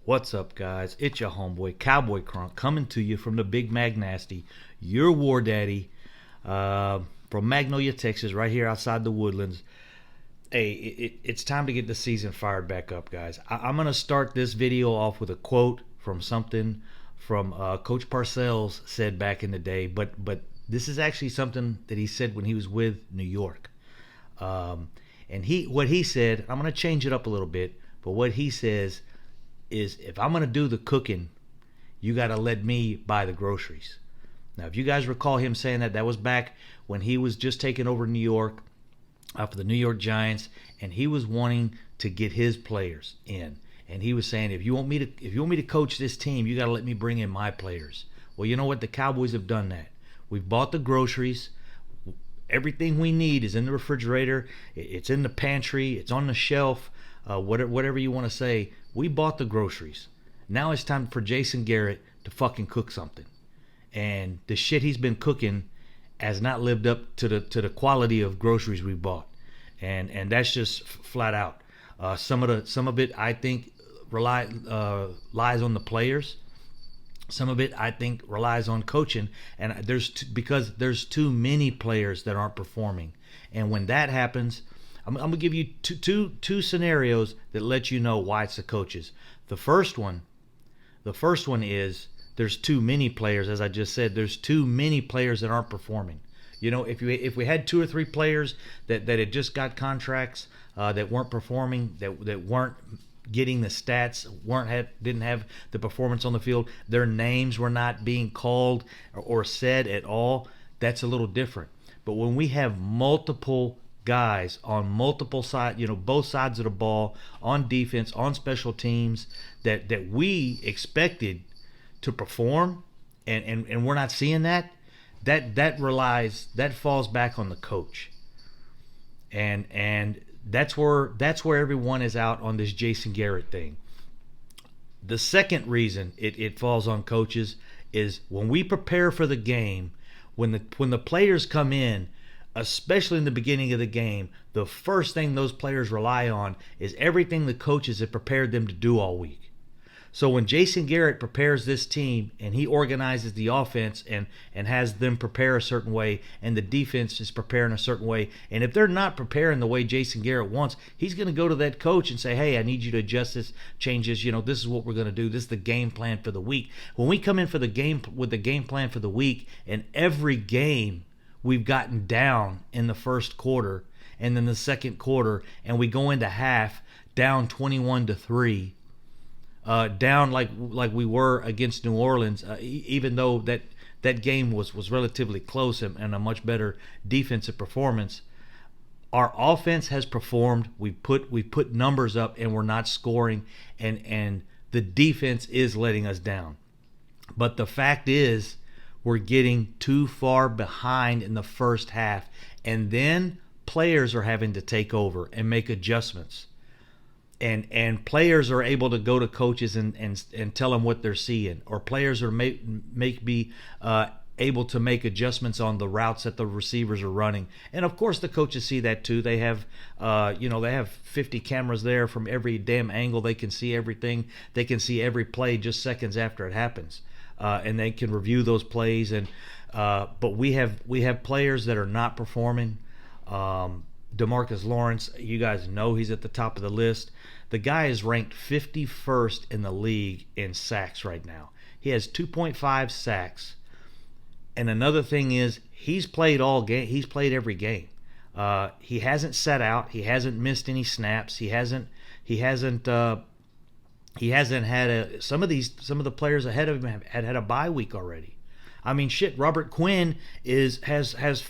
What's up, guys? It's your homeboy, Cowboy Crunk, coming to you from the Big Mag Nasty, your war daddy, from Magnolia, Texas, right here outside the Woodlands. Hey, it's time to get the season fired back up, guys. I'm going to start this video off with a quote from something from Coach Parcells said back in the day, but this is actually something that he said when he was with New York. And what he said, I'm going to change it up a little bit, but what he says is, if I'm going to do the cooking, you got to let me buy the groceries. Now, if you guys recall him saying that was back when he was just taking over New York for the New York Giants, and he was wanting to get his players in. And he was saying, if you want me to coach this team, you got to let me bring in my players. Well, you know what? The Cowboys have done that. We've bought the groceries. Everything we need is in the refrigerator. It's in the pantry. It's on the shelf. Whatever you want to say. We bought the groceries. Now it's time for Jason Garrett to fucking cook something. And the shit he's been cooking has not lived up to the quality of groceries we bought. And that's just flat out. Some of it I think lies on the players. Some of it I think relies on coaching, and because there's too many players that aren't performing. And when that happens, I'm gonna give you two scenarios that let you know why it's the coaches. The first one is there's too many players. As I just said, there's too many players that aren't performing. You know, if we had 2 or 3 players that had just got contracts that weren't performing, that weren't getting the stats, didn't have the performance on the field, their names were not being called or said at all, that's a little different. But when we have multiple guys on multiple sides, both sides of the ball, on defense, on special teams, that we expected to perform, and we're not seeing that falls back on the coach. And that's where everyone is out on this Jason Garrett thing. The second reason it falls on coaches is when we prepare for the game, when the players come in, especially in the beginning of the game, the first thing those players rely on is everything the coaches have prepared them to do all week. So when Jason Garrett prepares this team and he organizes the offense and has them prepare a certain way, and the defense is preparing a certain way, and if they're not preparing the way Jason Garrett wants, he's going to go to that coach and say, hey, I need you to adjust this, change this, this is what we're going to do. This is the game plan for the week. When we come in for the game with the game plan for the week, and every game we've gotten down in the first quarter and then the second quarter, and we go into half down 21-3, down like we were against New Orleans, even though that game was relatively close and a much better defensive performance. Our offense has performed. We put numbers up, and we're not scoring, and the defense is letting us down. But the fact is, we're getting too far behind in the first half, and then players are having to take over and make adjustments. And players are able to go to coaches and tell them what they're seeing, or players are be able to make adjustments on the routes that the receivers are running. And of course the coaches see that too. They have they have 50 cameras there from every damn angle. They can see everything. They can see every play just seconds after it happens, and they can review those plays. And but we have players that are not performing. DeMarcus Lawrence, you guys know he's at the top of the list. The guy is ranked 51st in the league in sacks right now. He has 2.5 sacks. And another thing is, he's played every game. He hasn't sat out. He hasn't missed any snaps. He hasn't had some of the players ahead of him had a bye week already. I mean, shit. Robert Quinn has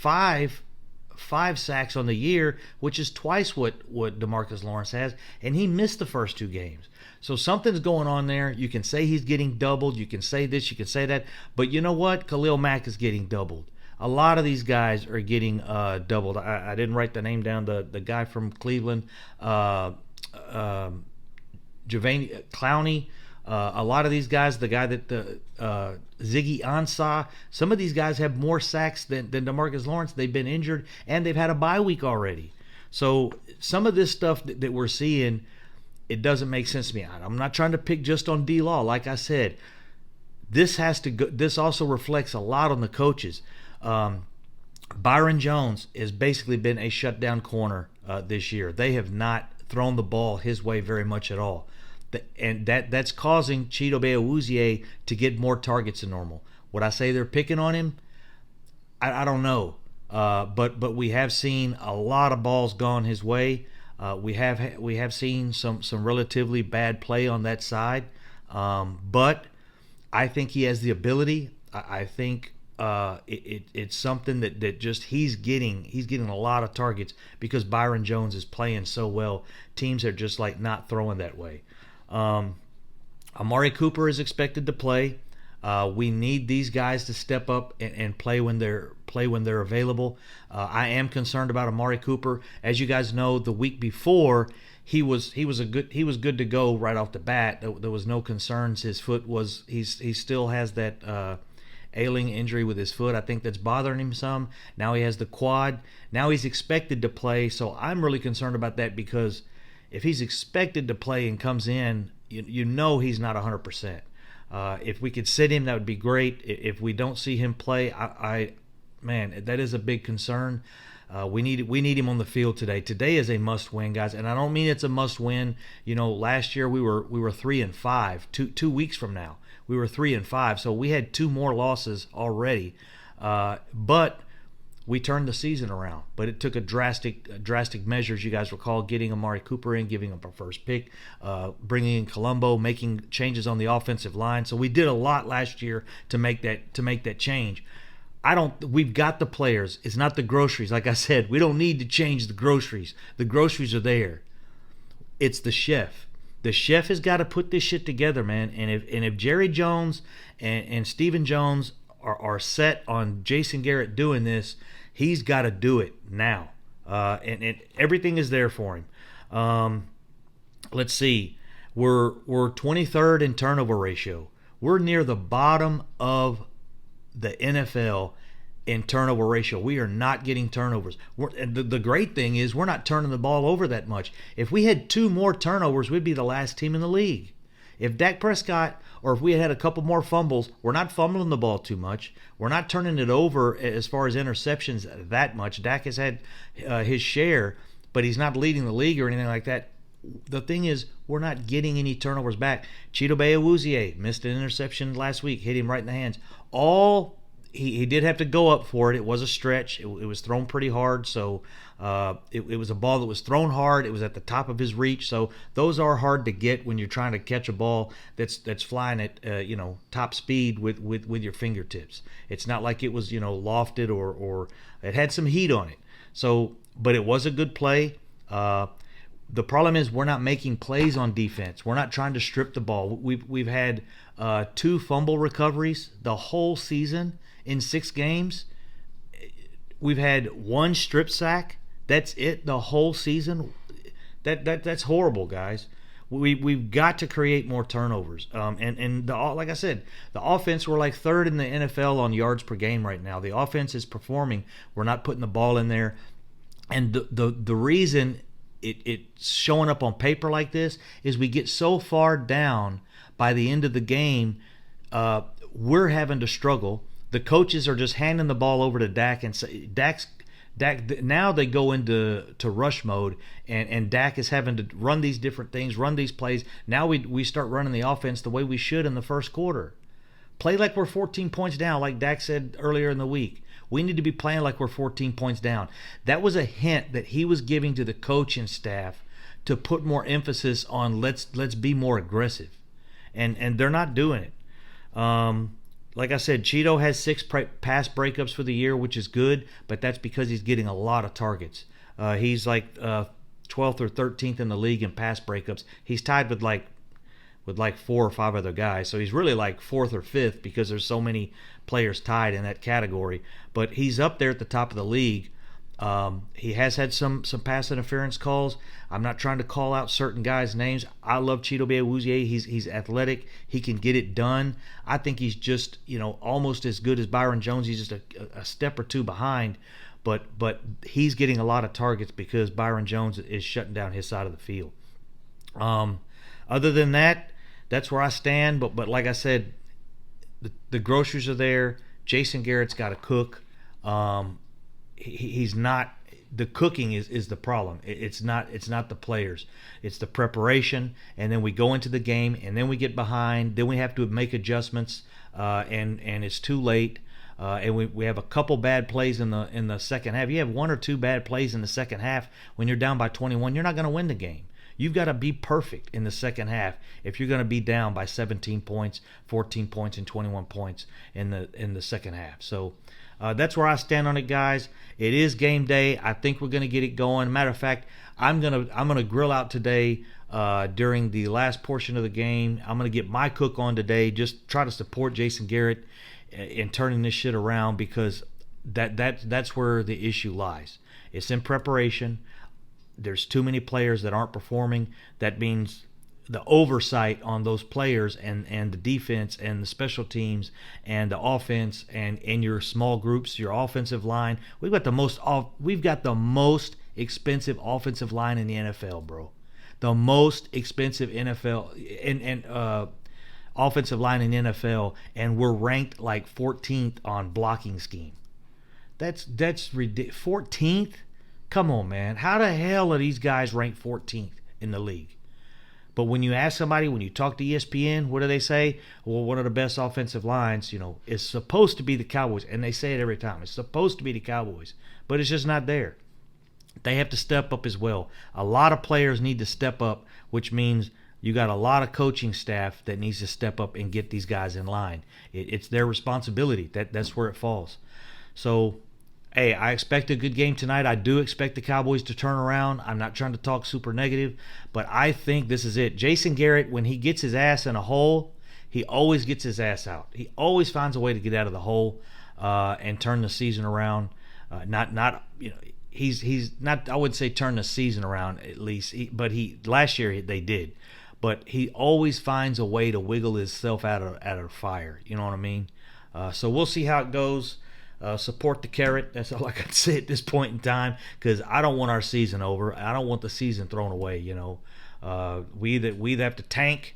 five sacks on the year, which is twice what DeMarcus Lawrence has, and he missed the first 2 games. So something's going on there. You can say he's getting doubled. You can say this. You can say that. But you know what? Khalil Mack is getting doubled. A lot of these guys are getting doubled. I didn't write the name down. The guy from Cleveland, Javane Clowney. A lot of these guys, the guy that Ziggy Ansah, some of these guys have more sacks than DeMarcus Lawrence. They've been injured, and they've had a bye week already. So some of this stuff that we're seeing it doesn't make sense to me. I'm not trying to pick just on D-Law. Like I said, this has to go. This also reflects a lot on the coaches. Byron Jones has basically been a shutdown corner this year. They have not thrown the ball his way very much at all, and that's causing Chidobe Awuzie to get more targets than normal. Would I say they're picking on him? I don't know, but we have seen a lot of balls gone his way. We have seen some relatively bad play on that side, but I think he has the ability. I think it's something that just he's getting a lot of targets because Byron Jones is playing so well. Teams are just like not throwing that way. Amari Cooper is expected to play. We need these guys to step up and play when they're available. I am concerned about Amari Cooper. As you guys know, the week before he was good to go right off the bat. There was no concerns. His foot was he still has that ailing injury with his foot. I think that's bothering him some. Now he has the quad. Now he's expected to play. So I'm really concerned about that because if he's expected to play and comes in, you know he's not 100%. If we could sit him, that would be great. If we don't see him play, man, that is a big concern. We need him on the field today. Today is a must-win, guys, and I don't mean it's a must-win. Last year we were 3-5. 2 weeks from now, we were 3-5. So we had 2 more losses already, but we turned the season around. But it took a drastic measures. You guys recall getting Amari Cooper in, giving him our first pick, bringing in Colombo, making changes on the offensive line. So we did a lot last year to make that change. We've got the players. It's not the groceries. Like I said, we don't need to change the groceries. The groceries are there. It's the chef. The chef has got to put this shit together, man. And if Jerry Jones and Stephen Jones are set on Jason Garrett doing this, he's got to do it now. And everything is there for him. Let's see. We're 23rd in turnover ratio. We're near the bottom of the NFL in turnover ratio. We are not getting turnovers. The great thing is we're not turning the ball over that much. If we had 2 more turnovers, we'd be the last team in the league. If Dak Prescott, or if we had a couple more fumbles, we're not fumbling the ball too much. We're not turning it over as far as interceptions that much. Dak has had his share, but he's not leading the league or anything like that. The thing is, we're not getting any turnovers back. Chidobe Awuzie missed an interception last week, hit him right in the hands. He did have to go up for it. It was a stretch. It was thrown pretty hard, so it was a ball that was thrown hard. It was at the top of his reach, so those are hard to get when you're trying to catch a ball that's flying at top speed with your fingertips. It's not like it was lofted or it had some heat on it. So, but it was a good play. The problem is we're not making plays on defense. We're not trying to strip the ball. We've had 2 fumble recoveries the whole season in 6 games. We've had 1 strip sack. That's it the whole season. That's horrible, guys. We've got to create more turnovers. Like I said, the offense, we're like 3rd in the NFL on yards per game right now. The offense is performing. We're not putting the ball in there, and the reason it's showing up on paper like this is we get so far down by the end of the game, we're having to struggle. The coaches are just handing the ball over to Dak and say Dak. Now they go into rush mode, and Dak is having to run these different things, run these plays. Now we start running the offense the way we should in the first quarter. Play like we're 14 points down, like Dak said earlier in the week. We need to be playing like we're 14 points down. That was a hint that he was giving to the coaching staff to put more emphasis on let's be more aggressive, and they're not doing it. Like I said, Cheeto has 6 pass breakups for the year, which is good, but that's because he's getting a lot of targets. He's like 12th or 13th in the league in pass breakups. He's tied with like 4 or 5 other guys, so he's really like 4th or 5th because there's so many players tied in that category. But he's up there at the top of the league. He has had some pass interference calls. I'm not trying to call out certain guys' names. I love Chidobe Awuzie. He's athletic. He can get it done. I think he's just almost as good as Byron Jones. He's just a step or 2 behind. But he's getting a lot of targets because Byron Jones is shutting down his side of the field. Um, Other than that, that's where I stand. But like I said, the groceries are there. Jason Garrett's got to cook. He's not. The cooking is the problem. It's not the players. It's the preparation, and then we go into the game, and then we get behind. Then we have to make adjustments, and it's too late. And we have a couple bad plays in the second half. You have one or two bad plays in the second half when you're down by 21. You're not going to win the game. You've got to be perfect in the second half if you're going to be down by 17 points, 14 points, and 21 points in the second half. So that's where I stand on it, guys. It is game day. I think we're going to get it going. Matter of fact, I'm gonna grill out today during the last portion of the game. I'm gonna get my cook on today. Just try to support Jason Garrett in turning this shit around, because that's where the issue lies. It's in preparation. There's too many players that aren't performing. That means the oversight on those players and the defense and the special teams and the offense and your small groups, your offensive line. We've got the most expensive offensive line in the NFL, bro. The most expensive NFL and offensive line in the NFL, and we're ranked like 14th on blocking scheme. That's ridiculous. 14th? Come on, man. How the hell are these guys ranked 14th in the league? But when you ask somebody, when you talk to ESPN, what do they say? Well, one of the best offensive lines, is supposed to be the Cowboys. And they say it every time. It's supposed to be the Cowboys. But it's just not there. They have to step up as well. A lot of players need to step up, which means you got a lot of coaching staff that needs to step up and get these guys in line. It's their responsibility. That's where it falls. So, hey, I expect a good game tonight. I do expect the Cowboys to turn around. I'm not trying to talk super negative, but I think this is it. Jason Garrett, when he gets his ass in a hole, he always gets his ass out. He always finds a way to get out of the hole and turn the season around. He's not. I wouldn't say turn the season around at least, but last year they did. But he always finds a way to wiggle himself out of fire. You know what I mean? So we'll see how it goes. Support the carrot. That's all I can say at this point in time, because I don't want our season over. I don't want the season thrown away. We either have to tank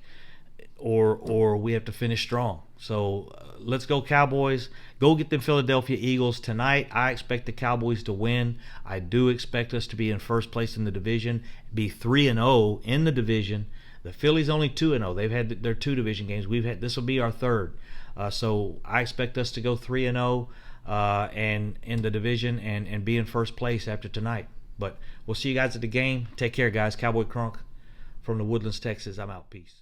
or we have to finish strong. So let's go Cowboys. Go get them Philadelphia Eagles tonight. I expect the Cowboys to win. I do expect us to be in first place in the division, be 3-0 in the division. The Phillies only 2-0. They've had their two division games. This will be our third. So I expect us to go 3-0 and in the division and be in first place after tonight. But we'll see you guys at the game. Take care, guys. Cowboy Crunk from the Woodlands, Texas. I'm out. Peace.